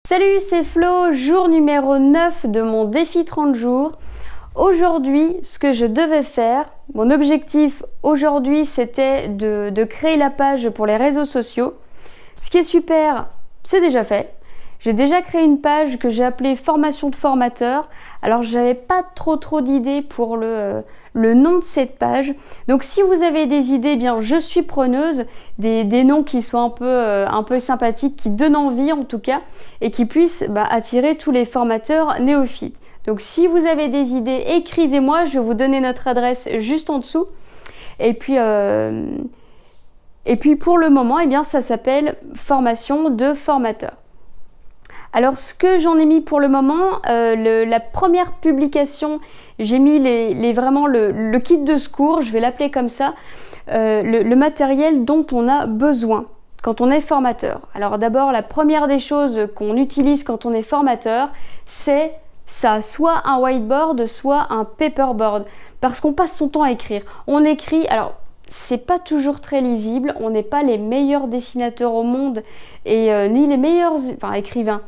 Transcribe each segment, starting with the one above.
Salut, c'est Flo, jour numéro 9 de mon défi 30 jours. Aujourd'hui, ce que je devais faire, mon objectif aujourd'hui, c'était de créer la page pour les réseaux sociaux. Ce qui est super, c'est déjà fait. J'ai déjà créé une page que j'ai appelée Formation de formateur. Alors, j'avais pas trop d'idées pour le nom de cette page. Donc, si vous avez des idées, bien, je suis preneuse. Des noms qui soient un peu sympathiques, qui donnent envie en tout cas, et qui puissent attirer tous les formateurs néophytes. Donc, si vous avez des idées, écrivez-moi. Je vais vous donner notre adresse juste en dessous. Et puis pour le moment, eh bien, ça s'appelle Formation de formateur. Alors, ce que j'en ai mis pour le moment, la première publication, j'ai mis vraiment le kit de secours, je vais l'appeler comme ça, le matériel dont on a besoin quand on est formateur. Alors d'abord, la première des choses qu'on utilise quand on est formateur, c'est ça, soit un whiteboard, soit un paperboard, parce qu'on passe son temps à écrire. On écrit, alors c'est pas toujours très lisible, on n'est pas les meilleurs dessinateurs au monde et ni les meilleurs écrivains.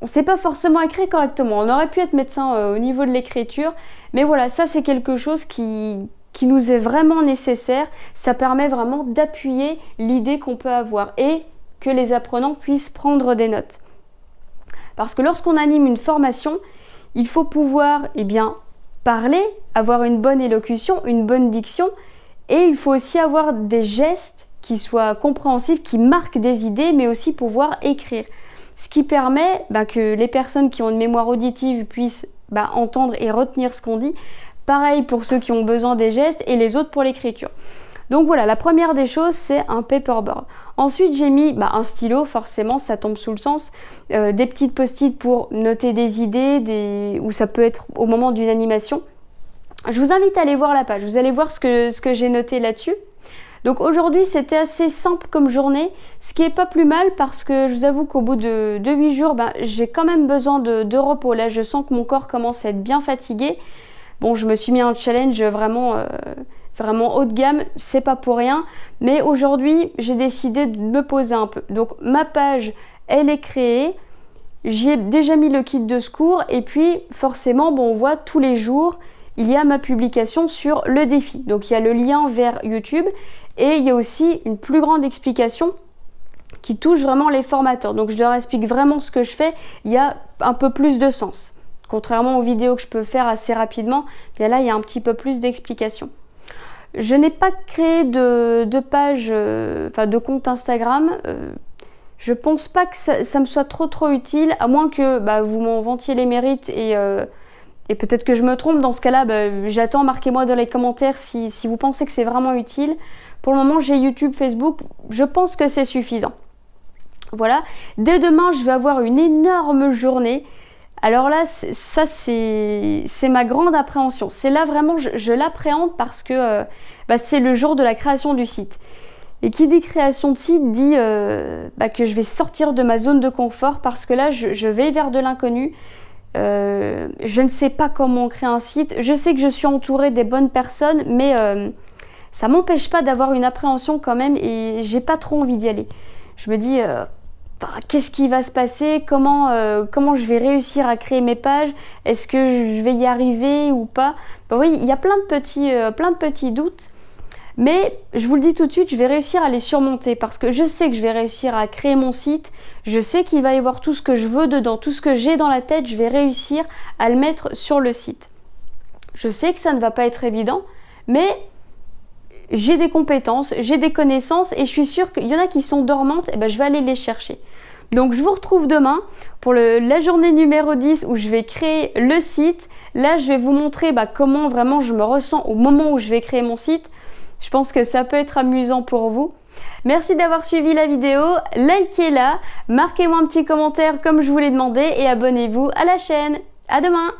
On ne sait pas forcément écrire correctement. On aurait pu être médecin au niveau de l'écriture, mais voilà, ça c'est quelque chose qui nous est vraiment nécessaire. Ça permet vraiment d'appuyer l'idée qu'on peut avoir et que les apprenants puissent prendre des notes. Parce que lorsqu'on anime une formation, il faut pouvoir parler, avoir une bonne élocution, une bonne diction, et il faut aussi avoir des gestes qui soient compréhensibles, qui marquent des idées, mais aussi pouvoir écrire. Ce qui permet que les personnes qui ont une mémoire auditive puissent entendre et retenir ce qu'on dit. Pareil pour ceux qui ont besoin des gestes et les autres pour l'écriture. Donc voilà, la première des choses, c'est un paperboard. Ensuite, j'ai mis un stylo, forcément, ça tombe sous le sens, des petites post-it pour noter des idées, ou ça peut être au moment d'une animation. Je vous invite à aller voir la page, vous allez voir ce que j'ai noté là-dessus. Donc aujourd'hui, c'était assez simple comme journée, ce qui est pas plus mal parce que je vous avoue qu'au bout de 8 jours, j'ai quand même besoin de repos. Là, je sens que mon corps commence à être bien fatigué. Bon, je me suis mis un challenge vraiment haut de gamme, c'est pas pour rien. Mais aujourd'hui, j'ai décidé de me poser un peu. Donc ma page, elle est créée. J'y ai déjà mis le kit de secours et puis forcément, on voit tous les jours, il y a ma publication sur le défi. Donc il y a le lien vers YouTube et il y a aussi une plus grande explication qui touche vraiment les formateurs. Donc je leur explique vraiment ce que je fais, il y a un peu plus de sens. Contrairement aux vidéos que je peux faire assez rapidement, bien là il y a un petit peu plus d'explications. Je n'ai pas créé de page, de compte Instagram. Je pense pas que ça me soit trop utile, à moins que vous m'en vantiez les mérites et peut-être que je me trompe. Dans ce cas-là, j'attends, marquez-moi dans les commentaires si vous pensez que c'est vraiment utile. Pour le moment, j'ai YouTube, Facebook, je pense que c'est suffisant. Voilà, dès demain, je vais avoir une énorme journée. Alors là, ça c'est ma grande appréhension. C'est là vraiment, je l'appréhende parce que c'est le jour de la création du site. Et qui dit création de site dit que je vais sortir de ma zone de confort parce que là, je vais vers de l'inconnu. Je ne sais pas comment créer un site. Je sais que je suis entourée des bonnes personnes, mais ça m'empêche pas d'avoir une appréhension quand même et j'ai pas trop envie d'y aller. Je me dis qu'est-ce qui va se passer, comment je vais réussir à créer mes pages, est-ce que je vais y arriver ou pas. Oui, il y a plein de petits doutes, mais je vous le dis tout de suite, je vais réussir à les surmonter parce que je sais que je vais réussir à créer mon site, je sais qu'il va y avoir tout ce que je veux dedans, tout ce que j'ai dans la tête, je vais réussir à le mettre sur le site. Je sais que ça ne va pas être évident, mais j'ai des compétences, j'ai des connaissances et je suis sûre qu'il y en a qui sont dormantes, et je vais aller les chercher. Donc je vous retrouve demain pour la journée numéro 10 où je vais créer le site. Là, je vais vous montrer comment vraiment je me ressens au moment où je vais créer mon site. Je pense que ça peut être amusant pour vous. Merci d'avoir suivi la vidéo, likez-la, marquez-moi un petit commentaire comme je vous l'ai demandé et abonnez-vous à la chaîne. À demain!